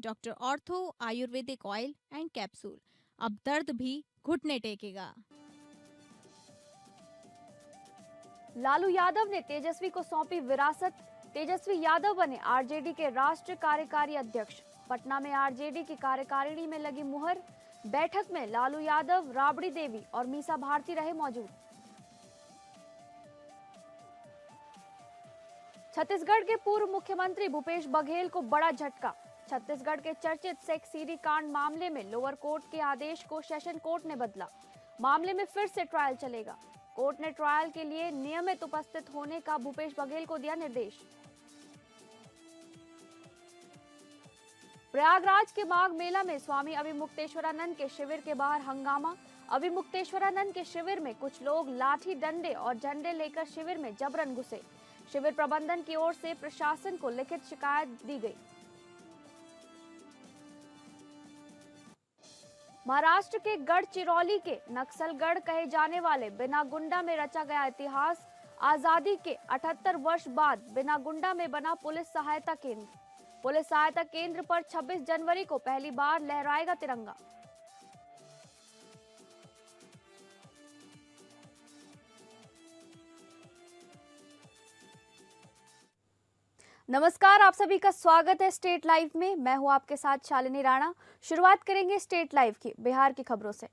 Doctor ortho Ayurvedic oil and capsule. अब दर्द भी घुटने टेकेगा। लालू यादव ने तेजस्वी को सौंपी विरासत। तेजस्वी यादव बने आरजेडी के राष्ट्रीय कार्यकारी अध्यक्ष। पटना में आरजेडी की कार्यकारिणी में लगी मुहर। बैठक में लालू यादव, राबड़ी देवी और मीसा भारती रहे मौजूद। छत्तीसगढ़ के पूर्व मुख्यमंत्री भूपेश बघेल को बड़ा झटका। छत्तीसगढ़ के चर्चित सेक्स सीडी कांड मामले में लोअर कोर्ट के आदेश को सेशन कोर्ट ने बदला। मामले में फिर से ट्रायल चलेगा। कोर्ट ने ट्रायल के लिए नियमित उपस्थित होने का भूपेश बघेल को दिया निर्देश। प्रयागराज के माघ मेला में स्वामी अभिमुक्तेश्वरानंद के शिविर के बाहर हंगामा। अभिमुक्तेश्वरानंद के शिविर में कुछ लोग लाठी डंडे और झंडे लेकर शिविर में जबरन घुसे। शिविर प्रबंधन की ओर से प्रशासन को लिखित शिकायत दी गई। महाराष्ट्र के गढ़चिरौली के नक्सलगढ़ कहे जाने वाले बिनागुंडा में रचा गया इतिहास। आजादी के 78 वर्ष बाद बिनागुंडा में बना पुलिस सहायता केंद्र। पुलिस सहायता केंद्र पर 26 जनवरी को पहली बार लहराएगा तिरंगा। नमस्कार, आप सभी का स्वागत है स्टेट लाइव में। मैं हूं आपके साथ शालिनी राणा। शुरुआत करेंगे स्टेट लाइव की बिहार की खबरों से।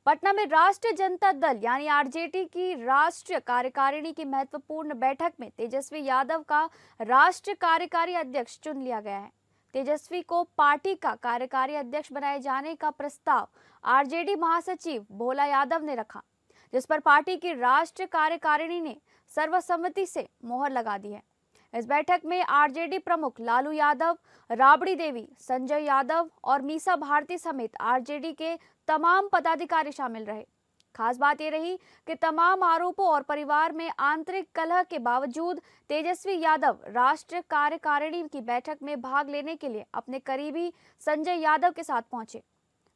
पटना में राष्ट्रीय जनता दल यानी आरजेडी की राष्ट्रीय कार्यकारिणी की महत्वपूर्ण बैठक में तेजस्वी यादव का राष्ट्रीय कार्यकारी अध्यक्ष चुन लिया गया है। तेजस्वी को पार्टी का कार्यकारी अध्यक्ष बनाए जाने का प्रस्ताव आरजेडी महासचिव भोला यादव ने रखा, जिस पर पार्टी की राष्ट्रीय कार्यकारिणी ने सर्वसम्मति से मोहर लगा दी है। इस बैठक में आरजेडी प्रमुख लालू यादव, राबड़ी देवी, संजय यादव और मीसा भारती समेत आरजेडी के तमाम पदाधिकारी शामिल रहे। खास बात यह रही कि तमाम आरोपों और परिवार में आंतरिक कलह के बावजूद तेजस्वी यादव राष्ट्रीय कार्यकारिणी की बैठक में भाग लेने के लिए अपने करीबी संजय यादव के साथ पहुंचे।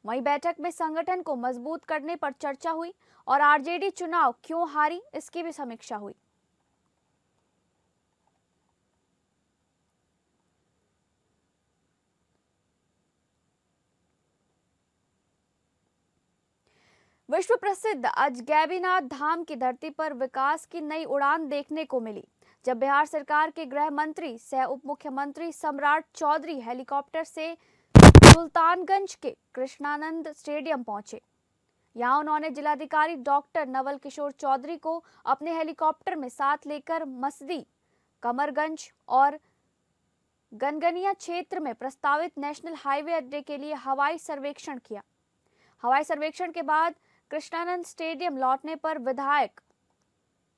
वहीं बैठक में संगठन को मजबूत करने पर चर्चा हुई और आरजेडी चुनाव क्यों हारी इसकी भी समीक्षा हुई। विश्व प्रसिद्ध अजगैबीनाथ धाम की धरती पर विकास की नई उड़ान देखने को मिली, जब बिहार सरकार के गृह मंत्री सह उप मुख्यमंत्री सम्राट चौधरी हेलीकॉप्टर से सुल्तानगंज के कृष्णानंद स्टेडियम पहुंचे। यहां उन्होंने जिलाधिकारी डॉक्टर नवल किशोर चौधरी को अपने हेलीकॉप्टर में साथ लेकर मसदी, कमरगंज और गनगनिया क्षेत्र में प्रस्तावित नेशनल हाईवे अड्डे के लिए हवाई सर्वेक्षण किया। हवाई सर्वेक्षण के बाद कृष्णानंद स्टेडियम लौटने पर विधायक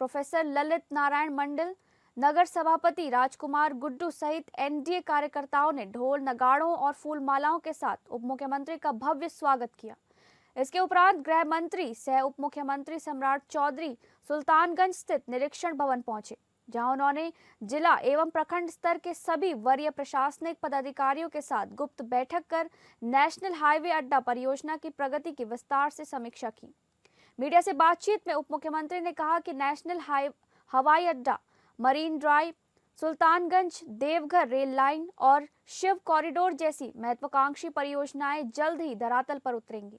प्रोफेसर ललित नारायण मंडल, नगर सभापति राजकुमार गुड्डू सहित एनडीए कार्यकर्ताओं ने ढोल, नगाड़ों और फूल मालाओं के साथ उप मुख्यमंत्री का भव्य स्वागत किया। इसके उपरांत गृह मंत्री सह उप मुख्यमंत्री सम्राट चौधरी सुल्तानगंज स्थित निरीक्षण भवन पहुंचे, जहां उन्होंने जिला एवं प्रखंड स्तर के सभी वरीय प्रशासनिक पदाधिकारियों के साथ गुप्त बैठक कर नेशनल हाईवे अड्डा परियोजना की प्रगति की विस्तार से समीक्षा की। मीडिया से बातचीत में उप मुख्यमंत्री ने कहा कि नेशनल हवाई अड्डा, marine drive, Sultanganj Deoghar rail line और शिव कॉरिडोर जैसी महत्वाकांक्षी परियोजनाएं जल्द ही धरातल पर उतरेंगी।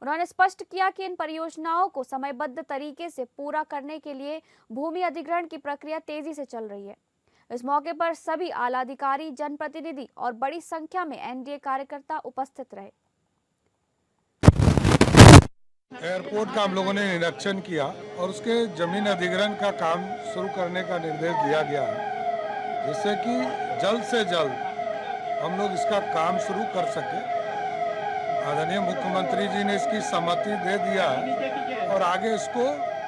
उन्होंने स्पष्ट किया कि इन परियोजनाओं को समयबद्ध तरीके से पूरा करने के लिए भूमि अधिग्रहण की प्रक्रिया तेजी से चल रही है। इस मौके पर सभी आला अधिकारी, जनप्रतिनिधि और बड़ी संख्या में एनडीए कार्यकर्ता उपस्थित रहे। एयरपोर्ट का हम लोगों ने निरीक्षण किया और उसके जमीन अधिग्रहण का काम शुरू करने का निर्देश दिया गया है, जिससे कि जल्द से जल्द हम लोग इसका काम शुरू कर सके। आदरणीय मुख्यमंत्री जी ने इसकी सहमति दे दिया है और आगे इसको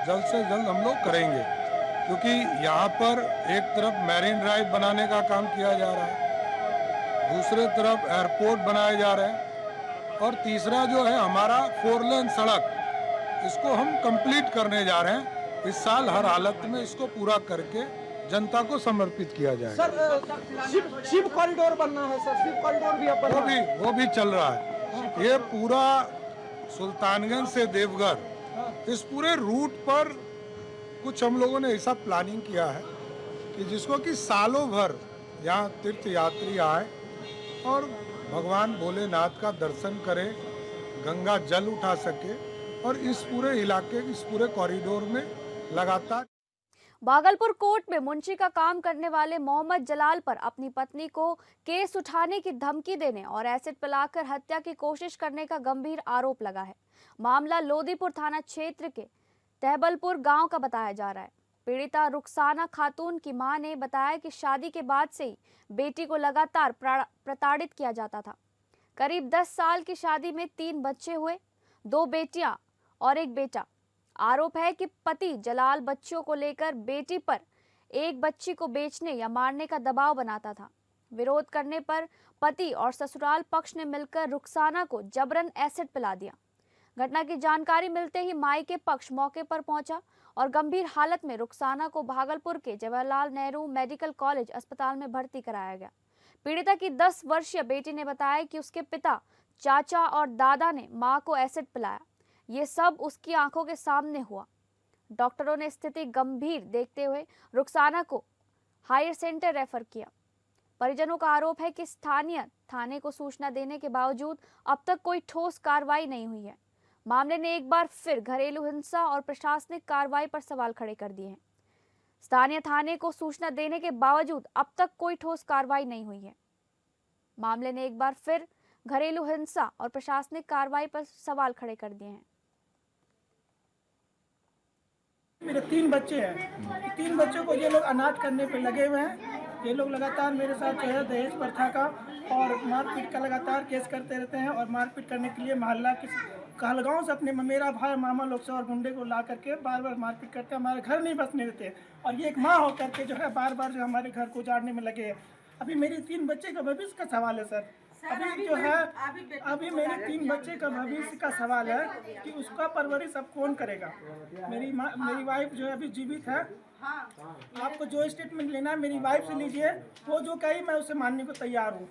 जल्द से जल्द हम लोग करेंगे, क्योंकि यहाँ पर एक तरफ मैरीन ड्राइव बनाने का काम किया जा रहा है, दूसरे तरफ एयरपोर्ट बनाए जा रहे हैं और तीसरा जो है हमारा 4 लेन सड़क, इसको हम कंप्लीट करने जा रहे हैं। इस साल हर हालत में इसको पूरा करके जनता को समर्पित किया जाए। सर, शिव कॉरिडोर बनना है सर, शिव कॉरिडोर भी वो भी चल रहा है। ये पूरा सुल्तानगंज से देवघर, इस पूरे रूट पर कुछ हम लोगों ने ऐसा प्लानिंग किया है कि जिसको कि सालों भर यहाँ तीर्थ यात्री आए और भगवान भोलेनाथ का दर्शन करे, गंगा जल उठा सके और इस पूरे इलाके, इस पूरे कॉरिडोर में लगातार। भागलपुर कोर्ट में मुंशी का काम करने वाले मोहम्मद जलाल पर अपनी पत्नी को केस उठाने की धमकी देने और एसिड पिलाकर हत्या की कोशिश करने का गंभीर आरोप लगा है। मामला लोदीपुर थाना क्षेत्र के तहबलपुर गांव का बताया जा रहा है। पीड़िता रुखसाना खातून की मां ने बताया कि शादी के बाद से ही बेटी को लगातार प्रताड़ित किया जाता था। करीब 10 साल की शादी में 3 बच्चे हुए, 2 बेटियां और 1 बेटा। आरोप है कि पति जलाल बच्चियों को लेकर बेटी पर एक बच्ची को बेचने या मारने का दबाव बनाता था। विरोध करने पर पति और ससुराल पक्ष ने मिलकर रुखसाना को जबरन एसिड पिला दिया। घटना की जानकारी मिलते ही मायके पक्ष मौके पर पहुंचा और गंभीर हालत में रुखसाना को भागलपुर के जवाहरलाल नेहरू मेडिकल कॉलेज अस्पताल में भर्ती कराया गया। पीड़िता की 10 वर्षीय बेटी ने बताया कि उसके पिता, चाचा और दादा ने मां को एसिड पिलाया। ये सब उसकी आंखों के सामने हुआ। डॉक्टरों ने स्थिति गंभीर देखते हुए रुखसाना को हायर सेंटर रेफर किया। परिजनों का आरोप है कि स्थानीय थाने को सूचना देने के बावजूद अब तक कोई ठोस कार्रवाई नहीं हुई है। मामले ने एक बार फिर घरेलू हिंसा और प्रशासनिक कार्रवाई पर सवाल खड़े कर दिए हैं। स्थानीय थाने को सूचना देने के बावजूद अब तक कोई ठोस कार्रवाई नहीं हुई है। मामले ने एक बार फिर घरेलू हिंसा और प्रशासनिक कार्रवाई पर सवाल खड़े कर दिए हैं। मेरे 3 बच्चे हैं। 3 बच्चों को ये लोग अनाथ करने पे लगे हुए हैं। ये लोग लगातार मेरे साथ जो है दहेज प्रथा का और मारपीट का लगातार केस करते रहते हैं और मारपीट करने के लिए मोहल्ला के कहलगांव से अपने मेरा भाई मामा लोग से और गुंडे को ला करके बार बार मारपीट करते हैं। हमारे घर नहीं बसने देते और ये एक माँ होकर के जो है बार बार जो हमारे घर को उजाड़ने में लगे हैं। अभी मेरी 3 बच्चे का भविष्य का सवाल है सर। अभी जो है अभी मेरे 3 बच्चे का भविष्य का सवाल है कि उसका परवरिश अब कौन करेगा। मेरी वाइफ जो है अभी जीवित है। आपको जो स्टेटमेंट लेना है मेरी वाइफ से लीजिए, वो जो कही मैं उसे मानने को तैयार हूँ।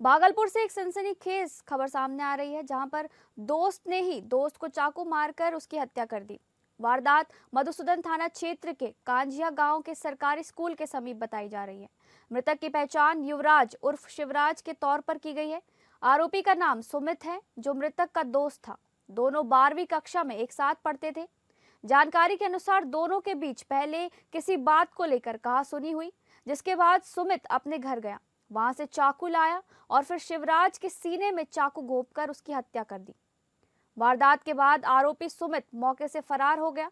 भागलपुर से एक सनसनीखेज खबर सामने आ रही है, जहां पर दोस्त ने ही दोस्त को चाकू मारकर उसकी हत्या कर दी। वारदात मधुसूदन थाना क्षेत्र के कांझिया गांव के सरकारी स्कूल के समीप बताई जा रही है। मृतक की पहचान युवराज उर्फ शिवराज के तौर पर की गई है। आरोपी का नाम सुमित है, जो मृतक का दोस्त था। दोनों 12वीं कक्षा में एक साथ पढ़ते थे। जानकारी के अनुसार दोनों के बीच पहले किसी बात को लेकर कहासुनी हुई, जिसके बाद सुमित अपने घर गया, वहां से चाकू लाया और फिर शिवराज के सीने में चाकू घोंपकर उसकी हत्या कर दी। वारदात के बाद आरोपी सुमित मौके से फरार हो गया।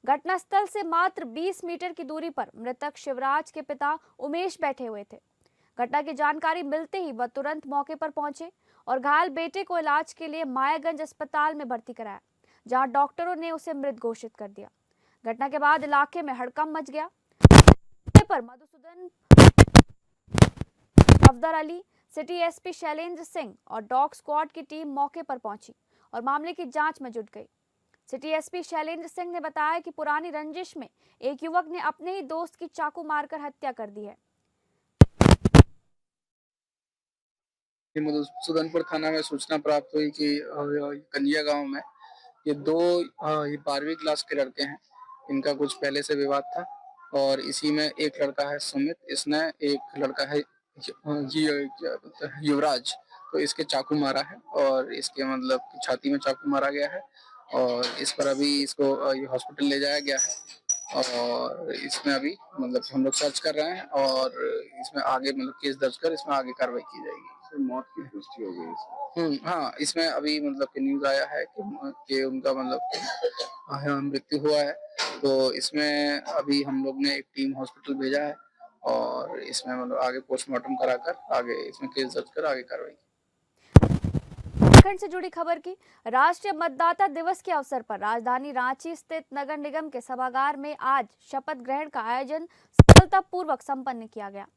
घटनास्थल से मात्र 20 मीटर की दूरी पर मृतक शिवराज के पिता उमेश बैठे हुए थे। घटना की जानकारी मिलते ही वह तुरंत मौके पर पहुंचे और घायल बेटे को इलाज के लिए मायागंज अस्पताल में भर्ती कराया, जहां डॉक्टरों ने उसे मृत घोषित कर दिया। घटना के बाद इलाके में हड़कंप मच गया। पर मधुसूदन अफदर अली, सिटी एसपी शैलेंद्र सिंह और डॉग स्क्वाड की टीम मौके पर पहुंची और मामले की जांच में जुट गई। सिटी एसपी शैलेंद्र सिंह ने बताया कि पुरानी रंजिश में एक युवक ने अपने ही दोस्त की चाकू मारकर हत्या कर दी है। मधुसूदनपुर थाना में सूचना प्राप्त हुई कि कंजिया गांव में ये 12वीं क्लास के लड़के हैं। इनका कुछ पहले से विवाद था और इसी में एक लड़का है सुमित, इसने एक लड़का है युवराज, तो इसके चाकू मारा है और इसके मतलब छाती में चाकू मारा गया है और इस पर अभी इसको हॉस्पिटल ले जाया गया है और इसमें अभी मतलब हम लोग सर्च कर रहे हैं और इसमें आगे मतलब केस दर्ज कर इसमें आगे कार्रवाई की जाएगी। मौत की पुष्टि हो गई। हाँ, इसमें अभी मतलब कि न्यूज आया है कि उनका मतलब मृत्यु हुआ है, तो इसमें अभी हम लोग ने एक टीम हॉस्पिटल भेजा है और इसमें मतलब आगे पोस्टमार्टम कराकर आगे इसमें केस दर्ज कर आगे कार्रवाई। उत्तराखंड से जुड़ी खबर की। राष्ट्रीय मतदाता दिवस के अवसर पर राजधानी रांची स्थित नगर निगम के सभागार में आज शपथ ग्रहण का आयोजन सफलतापूर्वक संपन्न किया गया।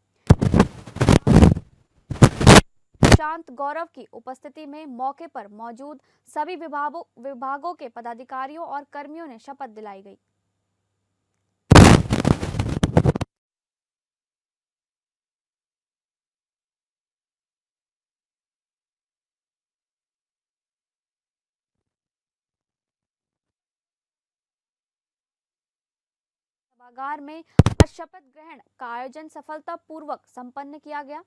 शांत गौरव की उपस्थिति में मौके पर मौजूद सभी विभागों के पदाधिकारियों और कर्मियों ने शपथ दिलाई गई। सभागार में शपथ ग्रहण का आयोजन सफलतापूर्वक संपन्न किया गया।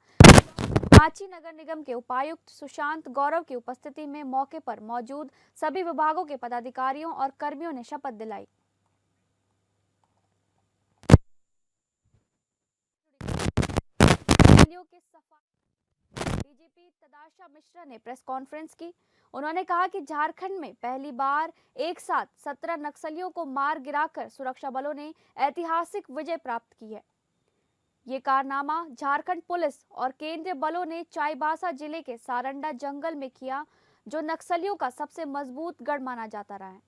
रांची नगर निगम के उपायुक्त सुशांत गौरव की उपस्थिति में मौके पर मौजूद सभी विभागों के पदाधिकारियों और कर्मियों ने शपथ दिलाई। डीजीपी तदाशा मिश्रा ने प्रेस कॉन्फ्रेंस की। उन्होंने कहा कि झारखंड में पहली बार एक साथ 17 नक्सलियों को मार गिराकर सुरक्षा बलों ने ऐतिहासिक विजय प्राप्त की है। ये कारनामा झारखंड पुलिस और केंद्रीय बलों ने चाईबासा जिले के सारंडा जंगल में किया, जो नक्सलियों का सबसे मजबूत गढ़ माना जाता रहा है।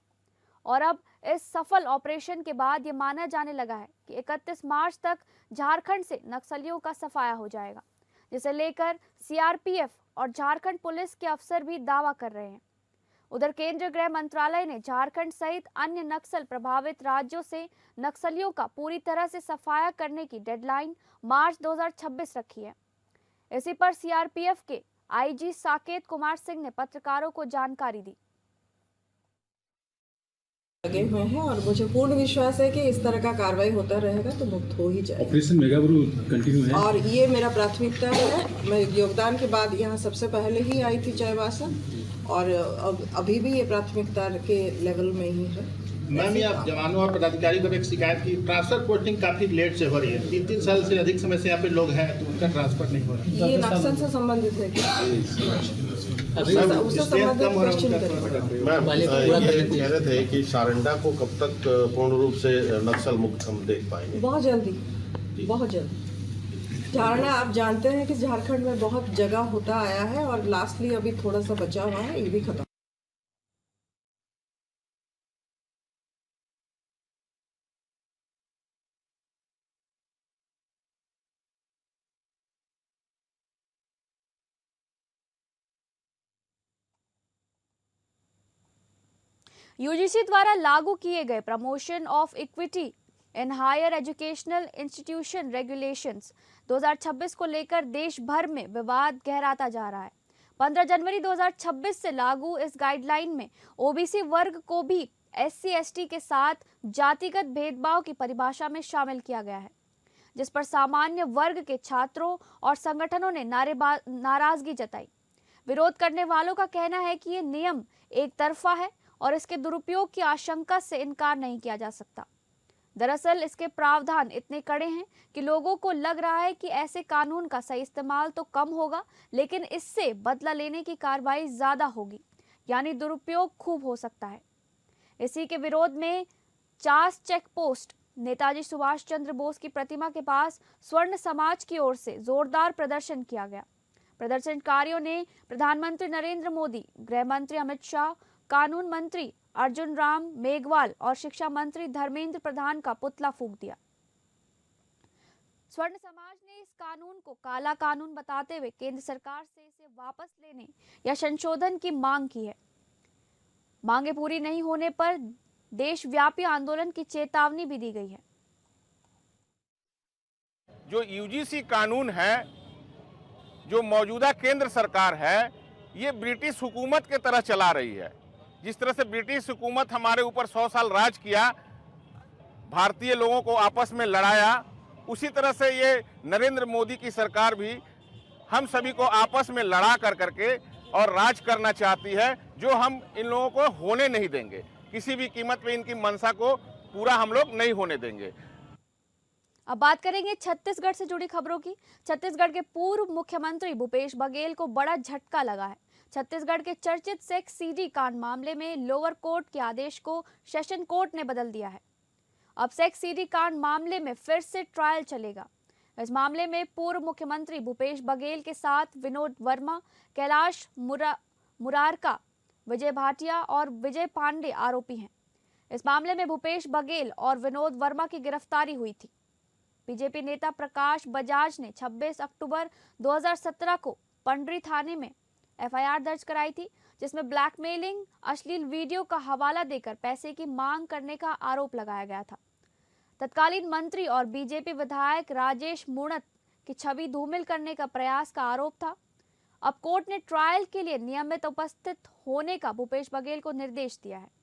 और अब इस सफल ऑपरेशन के बाद ये माना जाने लगा है कि 31 मार्च तक झारखंड से नक्सलियों का सफाया हो जाएगा, जिसे लेकर सीआरपीएफ और झारखंड पुलिस के अफसर भी दावा कर रहे हैं। उधर केंद्रीय गृह मंत्रालय ने झारखंड सहित अन्य नक्सल प्रभावित राज्यों से नक्सलियों का पूरी तरह से सफाया करने की डेडलाइन मार्च 2026 रखी है। इसी पर सीआरपीएफ के आईजी साकेत कुमार सिंह ने पत्रकारों को जानकारी दी। लगे हुए हैं और मुझे पूर्ण विश्वास है कि इस तरह का कार्रवाई होता रहेगा तो मुक्त हो ही जाएगा। ऑपरेशन मेगाब्रू कंटिन्यू है और ये मेरा प्राथमिकता है। मैं योगदान के बाद यहाँ सबसे पहले ही आई थी चाईबासा, और अभी भी ये प्राथमिकता के लेवल में ही है। मैम, ये आप जवानों और पदाधिकारियों को एक शिकायत की ट्रांसफर पोस्टिंग काफी लेट से हो रही है। 3 साल से अधिक समय से यहाँ पे लोग हैं तो उनका ट्रांसफर नहीं हो रहा। ये नक्सल से संबंधित है क्या? उससे संबंधित क्वेश्चन करें। मैम, ये कह रहे थे कि सारंडा को कब तक पूर्ण रूप से नक्सल मुक्त हम देख पाएंगे? बहुत जल्दी, बहुत जल्दी। झारना आप जानते हैं कि झारखंड में बहुत जगह होता आया है और लास्टली अभी थोड़ा सा बचा हुआ है, ये भी खत्म। यूजीसी द्वारा लागू किए गए promotion of equity in higher educational institution regulations 2026 को लेकर देश भर में विवाद गहराता जा रहा है। 15 जनवरी 2026 से लागू इस गाइडलाइन में ओबीसी वर्ग को भी एससी/एसटी के साथ जातिगत भेदभाव की परिभाषा में शामिल किया गया है, जिस पर सामान्य वर्ग के छात्रों और संगठनों ने नाराजगी जताई। विरोध करने वालों का कहना है कि ये नियम एक तरफा है और इसके दुरुपयोग की आशंका से इनकार नहीं किया जा सकता। दरअसल इसके प्रावधान इतने कड़े हैं कि लोगों को लग रहा है कि ऐसे कानून का सही इस्तेमाल तो कम होगा, लेकिन इससे बदला लेने की कार्रवाई ज्यादा होगी, यानी दुरुपयोग खूब हो सकता है। इसी के विरोध में चास चेक पोस्ट नेताजी सुभाष चंद्र बोस की प्रतिमा के पास स्वर्ण समाज की ओर से जोरदार प्रदर्शन किया गया। प्रदर्शनकारियों ने प्रधानमंत्री नरेंद्र मोदी, गृह मंत्री अमित शाह, कानून मंत्री अर्जुन राम मेघवाल और शिक्षा मंत्री धर्मेंद्र प्रधान का पुतला फूंक दिया। स्वर्ण समाज ने इस कानून को काला कानून बताते हुए केंद्र सरकार से इसे वापस लेने या संशोधन की मांग की है। मांगे पूरी नहीं होने पर देशव्यापी आंदोलन की चेतावनी भी दी गई है। जो यूजीसी कानून है, जो मौजूदा केंद्र सरकार है, ये ब्रिटिश हुकूमत के तरह चला रही है। जिस तरह से ब्रिटिश हुकूमत हमारे ऊपर 100 साल राज किया, भारतीय लोगों को आपस में लड़ाया, उसी तरह से ये नरेंद्र मोदी की सरकार भी हम सभी को आपस में लड़ा कर करके और राज करना चाहती है, जो हम इन लोगों को होने नहीं देंगे। किसी भी कीमत पे इनकी मंशा को पूरा हम लोग नहीं होने देंगे। अब बात करेंगे छत्तीसगढ़ से जुड़ी खबरों की। छत्तीसगढ़ के पूर्व मुख्यमंत्री भूपेश बघेल को बड़ा झटका लगा है। छत्तीसगढ़ के चर्चित सेक्स सीडी कांड मामले में लोअर कोर्ट के आदेश को सेशन कोर्ट ने बदल दिया है। अब सेक्स सीडी कांड मामले में फिर से ट्रायल चलेगा। इस मामले में पूर्व मुख्यमंत्री भूपेश बघेल के साथ विनोद वर्मा, कैलाश मुरारका, विजय भाटिया और विजय पांडे आरोपी हैं। इस मामले में भूपेश बघेल और विनोद वर्मा की गिरफ्तारी हुई थी। बीजेपी नेता प्रकाश बजाज ने 26 अक्टूबर 2017 को पंडरी थाने में एफआईआर दर्ज कराई थी, जिसमें ब्लैकमेलिंग, अश्लील वीडियो का हवाला देकर पैसे की मांग करने का आरोप लगाया गया था। तत्कालीन मंत्री और बीजेपी विधायक राजेश मूणत की छवि धूमिल करने का प्रयास का आरोप था। अब कोर्ट ने ट्रायल के लिए नियमित उपस्थित होने का भूपेश बघेल को निर्देश दिया है।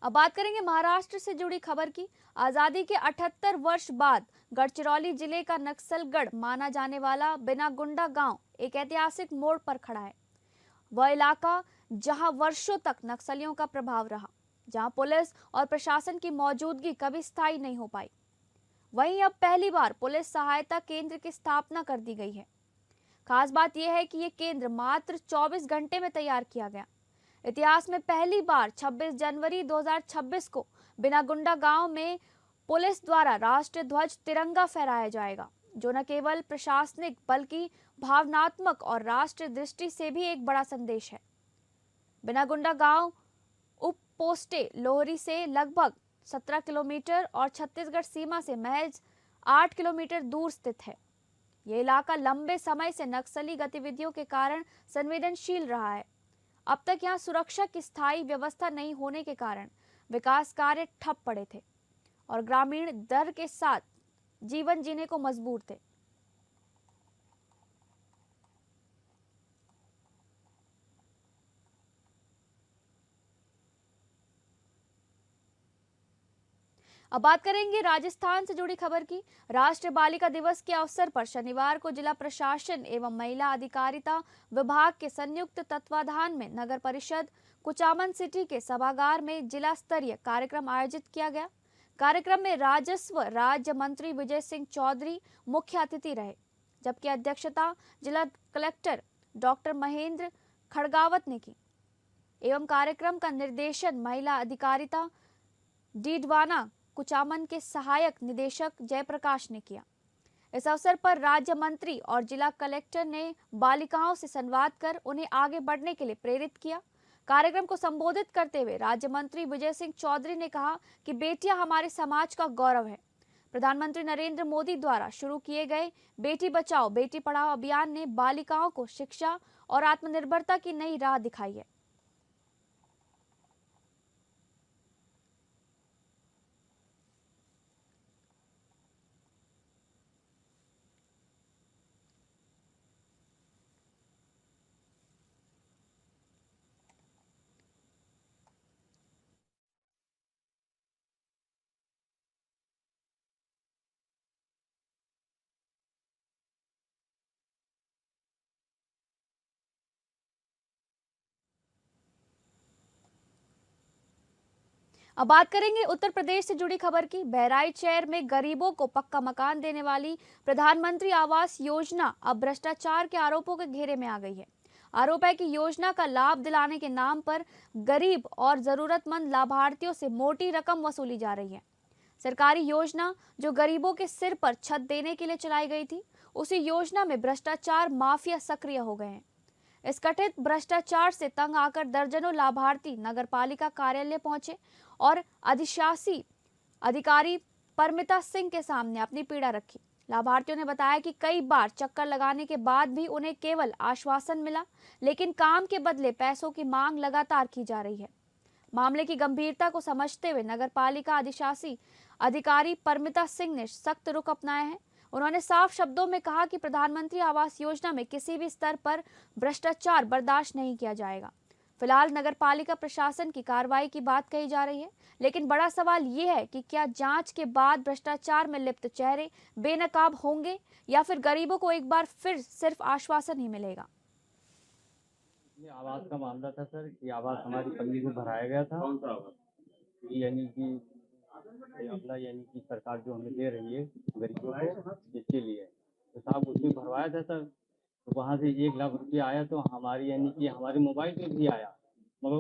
अब बात करेंगे महाराष्ट्र से जुड़ी खबर की। आजादी के 78 वर्ष बाद गढ़चिरौली जिले का नक्सलगढ़ माना जाने वाला बिनागुंडा गांव एक ऐतिहासिक मोड़ पर खड़ा है। वह इलाका जहां वर्षों तक नक्सलियों का प्रभाव रहा, जहां पुलिस और प्रशासन की मौजूदगी कभी स्थायी नहीं हो पाई, वहीं अब पहली बार पुलिस सहायता केंद्र की स्थापना कर दी गई है। खास बात यह है कि यह केंद्र मात्र 24 घंटे में तैयार किया गया। इतिहास में पहली बार 26 जनवरी 2026 को बिनागुंडा गांव में पुलिस द्वारा राष्ट्रीय ध्वज तिरंगा फहराया जाएगा, जो न केवल प्रशासनिक बल्कि भावनात्मक और राष्ट्रीय दृष्टि से भी एक बड़ा संदेश है। बिनागुंडा गांव उप पोस्टे लोहरी से लगभग 17 किलोमीटर और छत्तीसगढ़ सीमा से महज 8 किलोमीटर दूर स्थित है। यह इलाका लंबे समय से नक्सली गतिविधियों के कारण संवेदनशील रहा है। अब तक यहां सुरक्षा की स्थायी व्यवस्था नहीं होने के कारण विकास कार्य ठप पड़े थे और ग्रामीण डर के साथ जीवन जीने को मजबूर थे। अब बात करेंगे राजस्थान से जुड़ी खबर की। राष्ट्रीय बालिका दिवस के अवसर पर शनिवार को जिला प्रशासन एवं महिला अधिकारिता विभाग के संयुक्त तत्वाधान में नगर परिषद कुचामन सिटी के सभागार में जिला स्तरीय कार्यक्रम आयोजित किया गया। कार्यक्रम में राजस्व राज्य मंत्री विजय सिंह चौधरी मुख्य अतिथि रहे, जबकि अध्यक्षता जिला कलेक्टर डॉक्टर महेंद्र खड़गावत ने की एवं कार्यक्रम का निर्देशन महिला अधिकारिता डीडवाना कुचामन के सहायक निदेशक जयप्रकाश ने किया। इस अवसर पर राज्य मंत्री और जिला कलेक्टर ने बालिकाओं से संवाद कर उन्हें आगे बढ़ने के लिए प्रेरित किया। कार्यक्रम को संबोधित करते हुए राज्य मंत्री विजय सिंह चौधरी ने कहा कि बेटियां हमारे समाज का गौरव है। प्रधानमंत्री नरेंद्र मोदी द्वारा शुरू किए गए बेटी बचाओ बेटी पढ़ाओ अभियान ने बालिकाओं को शिक्षा और आत्मनिर्भरता की नई राह दिखाई है। अब बात करेंगे उत्तर प्रदेश से जुड़ी खबर की। बहराइच शहर में गरीबों को पक्का मकान देने वाली प्रधानमंत्री आवास योजना अब भ्रष्टाचार के आरोपों के घेरे में आ गई है। आरोप है कि योजना का लाभ दिलाने के नाम पर गरीब और जरूरतमंद लाभार्थियों से मोटी रकम वसूली जा रही है। सरकारी योजना जो गरीबों के सिर पर छत देने के लिए चलाई गई थी, उसी योजना में भ्रष्टाचार माफिया सक्रिय हो गए हैं। इस कथित भ्रष्टाचार से तंग आकर दर्जनों लाभार्थी नगरपालिका कार्यालय पहुंचे और अधिशासी अधिकारी परमिता सिंह के सामने अपनी पीड़ा रखी। लाभार्थियों ने बताया कि कई बार चक्कर लगाने के बाद भी उन्हें केवल आश्वासन मिला, लेकिन काम के बदले पैसों की मांग लगातार की जा रही है। मामले की गंभीरता को समझते हुए नगरपालिका अधिशासी अधिकारी परमिता सिंह ने सख्त रुख अपनाया है। उन्होंने साफ शब्दों में कहा कि प्रधानमंत्री आवास योजना में किसी भी स्तर पर भ्रष्टाचार बर्दाश्त नहीं किया जाएगा। फिलहाल नगरपालिका प्रशासन की कार्रवाई की बात कही जा रही है, लेकिन बड़ा सवाल ये है कि क्या जांच के बाद भ्रष्टाचार में लिप्त चेहरे बेनकाब होंगे या फिर गरीबों को एक बार फिर सिर्फ आश्वासन ही मिलेगा। ये आवास का मामला था सर, कि आवास हमारी पल्ली से भराया गया था, यानी कि यानी कि सरकार जो हमें दे रही है गरीबों को, इसके लिए तो साहब उसमें भरवाया था सर। तो वहाँ से 1 लाख रुपया आया, तो हमारी यानी कि हमारे मोबाइल पे भी आया, मगर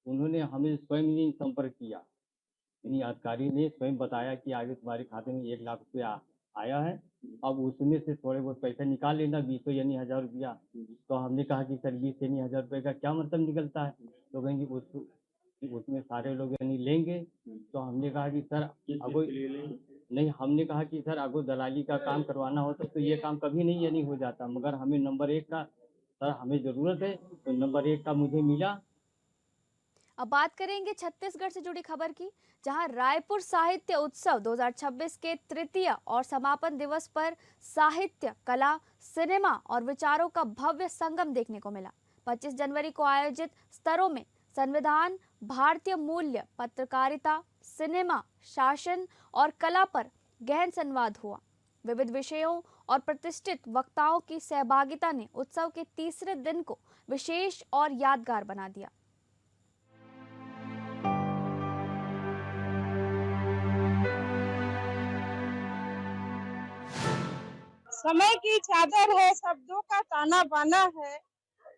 उन्होंने हमें स्वयं ही संपर्क किया। यानी अधिकारी ने स्वयं बताया कि आगे तुम्हारे खाते में 1 लाख रुपया आया है, अब उसमें से थोड़े बहुत पैसा निकाल लेना, 20 यानी 1000 रुपया। तो हमने कहा कि सर 20 यानी 1000 रुपये का क्या मतलब निकलता है? तो कहेंगे उसमें सारे लोग यानी लेंगे। तो हमने कहा कि सर अगो नहीं, हमने कहा कि सर अगो दलाली का काम करवाना होता तो ये काम कभी नहीं यानी हो जाता, मगर हमें नंबर 1 का सर हमें ज़रूरत है, तो नंबर 1 का मुझे मिला। अब बात करेंगे छत्तीसगढ़ से जुड़ी खबर की, जहां रायपुर साहित्य उत्सव 2026 के तृतीय और समापन दिवस पर साहित्य, कला, सिनेमा और विचारों का भव्य संगम देखने को मिला। 25 जनवरी को आयोजित स्तरों में संविधान भारतीय मूल्य, पत्रकारिता, सिनेमा, शासन और कला पर गहन संवाद हुआ। विविध विषयों और प्रतिष्ठित वक्ताओं की सहभागिता ने उत्सव के तीसरे दिन को विशेष और यादगार बना दिया। समय की चादर है, शब्दों का ताना बाना है,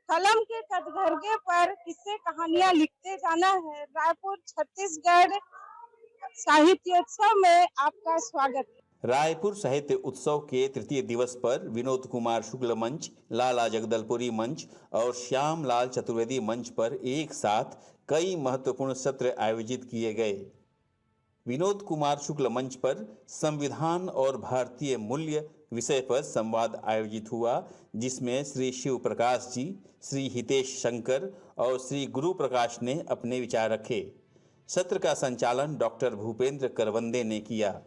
कलम के कटघरे पर किस्से कहानियां लिखते जाना है। रायपुर छत्तीसगढ़ साहित्योत्सव में आपका स्वागत है। रायपुर साहित्य उत्सव के तृतीय दिवस पर विनोद कुमार शुक्ल मंच, लाला जगदलपुरी मंच और श्याम लाल चतुर्वेदी मंच पर एक साथ कई महत्वपूर्ण सत्र आयोजित किए गए। विनोद कुमार शुक्ल मंच पर संविधान और भारतीय मूल्य विषय पर संवाद आयोजित हुआ, जिसमें श्री शिव प्रकाश जी, श्री हितेश शंकर और श्री गुरु प्रकाश ने अपने विचार रखे। सत्र का संचालन डॉक्टर भूपेंद्र करवंदे ने किया।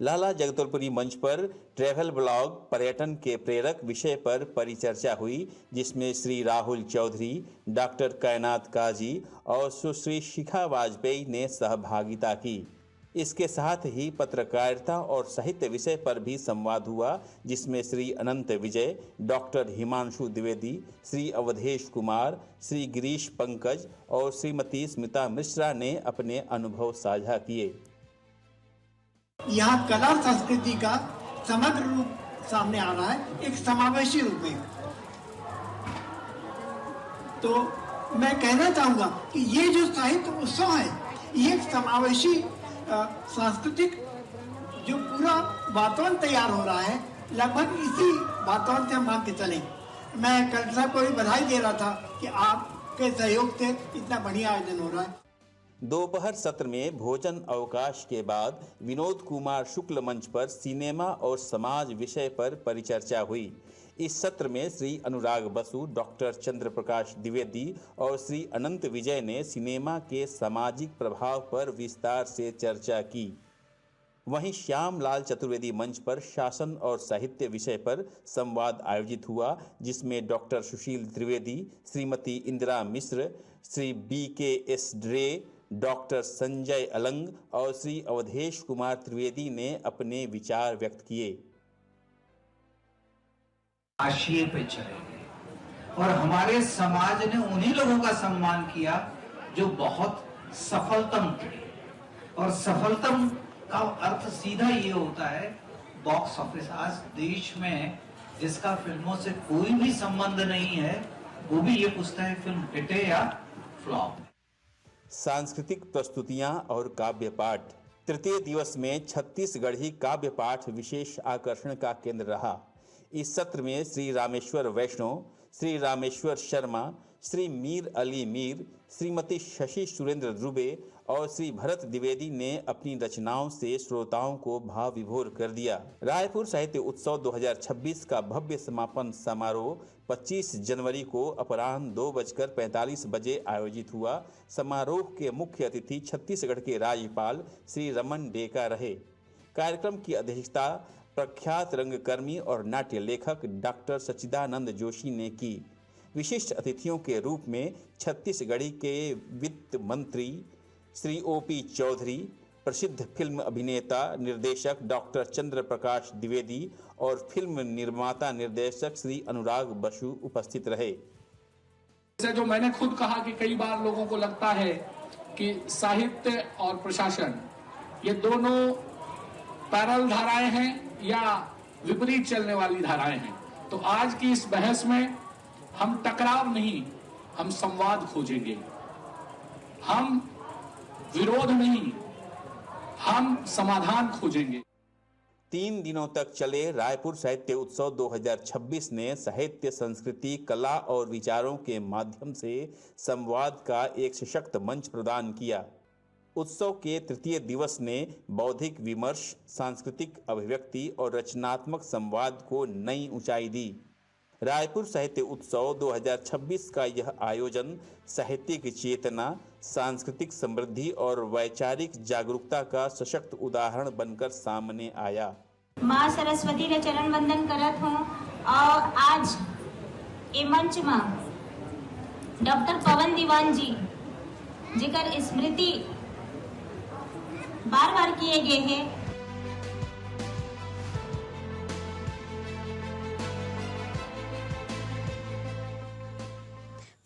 लाला जगदलपुरी मंच पर ट्रैवल ब्लॉग पर्यटन के प्रेरक विषय पर परिचर्चा हुई, जिसमें श्री राहुल चौधरी, डॉक्टर कैनात काजी और सुश्री शिखा वाजपेयी ने सहभागिता की। इसके साथ ही पत्रकारिता और साहित्य विषय पर भी संवाद हुआ, जिसमें श्री अनंत विजय, डॉक्टर हिमांशु द्विवेदी, श्री अवधेश कुमार, श्री गिरीश पंकज और श्रीमती स्मिता मिश्रा ने अपने अनुभव साझा किए। यहाँ कला संस्कृति का समग्र रूप सामने आ रहा है, एक समावेशी रूप में। तो मैं कहना चाहूंगा कि ये जो साहित्य उत्सव है, ये एक समावेशी सांस्कृतिक जो पूरा वातावरण तैयार हो रहा है, लगभग इसी वातावरण से हम मान के चले। मैं कलेक्टर साहब को भी बधाई दे रहा था कि आपके सहयोग से इतना बढ़िया आयोजन हो रहा है। दोपहर सत्र में भोजन अवकाश के बाद विनोद कुमार शुक्ल मंच पर सिनेमा और समाज विषय पर परिचर्चा हुई। इस सत्र में श्री अनुराग बसु, डॉक्टर चंद्र प्रकाश द्विवेदी और श्री अनंत विजय ने सिनेमा के सामाजिक प्रभाव पर विस्तार से चर्चा की। वहीं श्याम लाल चतुर्वेदी मंच पर शासन और साहित्य विषय पर संवाद आयोजित हुआ, जिसमें डॉक्टर सुशील त्रिवेदी, श्रीमती इंदिरा मिश्र, श्री BKS ड्रे, डॉक्टर संजय अलंग और श्री अवधेश कुमार त्रिवेदी ने अपने विचार व्यक्त किए। आशिये पे चले गए और हमारे समाज ने उन्हीं लोगों का सम्मान किया जो बहुत सफलतम थे, और सफलतम का अर्थ सीधा ये होता है बॉक्स ऑफिस। आज देश में जिसका फिल्मों से कोई भी संबंध नहीं है, वो भी ये पूछता है फिल्म हिट है या फ्लॉप। सांस्कृतिक प्रस्तुतियां और काव्य पाठ। तृतीय दिवस में छत्तीसगढ़ी काव्य पाठ विशेष आकर्षण का केंद्र रहा। इस सत्र में श्री रामेश्वर वैष्णव, श्री रामेश्वर शर्मा, श्री मीर अली मीर, श्रीमती शशि सुरेंद्र दुबे और श्री भरत द्विवेदी ने अपनी रचनाओं से श्रोताओं को भाव विभोर कर दिया। रायपुर साहित्य उत्सव 2026 का भव्य समापन समारोह 25 जनवरी को अपराह्न 2:45 बजे आयोजित हुआ। समारोह के मुख्य अतिथि छत्तीसगढ़ के राज्यपाल श्री रमन डेका रहे। कार्यक्रम की अध्यक्षता प्रख्यात रंगकर्मी और नाट्य लेखक डॉक्टर सच्चिदानंद जोशी ने की। विशिष्ट अतिथियों के रूप में छत्तीसगढ़ी के वित्त मंत्री श्री OP चौधरी, प्रसिद्ध फिल्म अभिनेता निर्देशक डॉक्टर चंद्र प्रकाश द्विवेदी और फिल्म निर्माता निर्देशक श्री अनुराग बसु उपस्थित रहे। जैसे जो मैंने खुद कहा कि कई बार लोगों को लगता है कि साहित्य और प्रशासन ये दोनों पैरेलल धाराएं हैं या विपरीत चलने वाली धाराएं हैं। तो आज की इस बहस में हम टकराव नहीं, हम संवाद खोजेंगे। हम विरोध नहीं, हम समाधान खोजेंगे। 3 दिनों तक चले रायपुर साहित्य उत्सव 2026 ने साहित्य, संस्कृति, कला और विचारों के माध्यम से संवाद का एक सशक्त मंच प्रदान किया। उत्सव के तृतीय दिवस ने बौद्धिक विमर्श, सांस्कृतिक अभिव्यक्ति और रचनात्मक संवाद को नई ऊंचाई दी। रायपुर साहित्य उत्सव 2026 का यह आयोजन साहित्यिक चेतना, सांस्कृतिक समृद्धि और वैचारिक जागरूकता का सशक्त उदाहरण बनकर सामने आया। माँ सरस्वती ने चरण वंदन करत हूँ और आज ए मंच में डॉक्टर पवन दीवान जी जिक्र स्मृति बार बार किए गए हैं।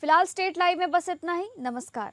फिलहाल स्टेट लाइव में बस इतना ही। नमस्कार।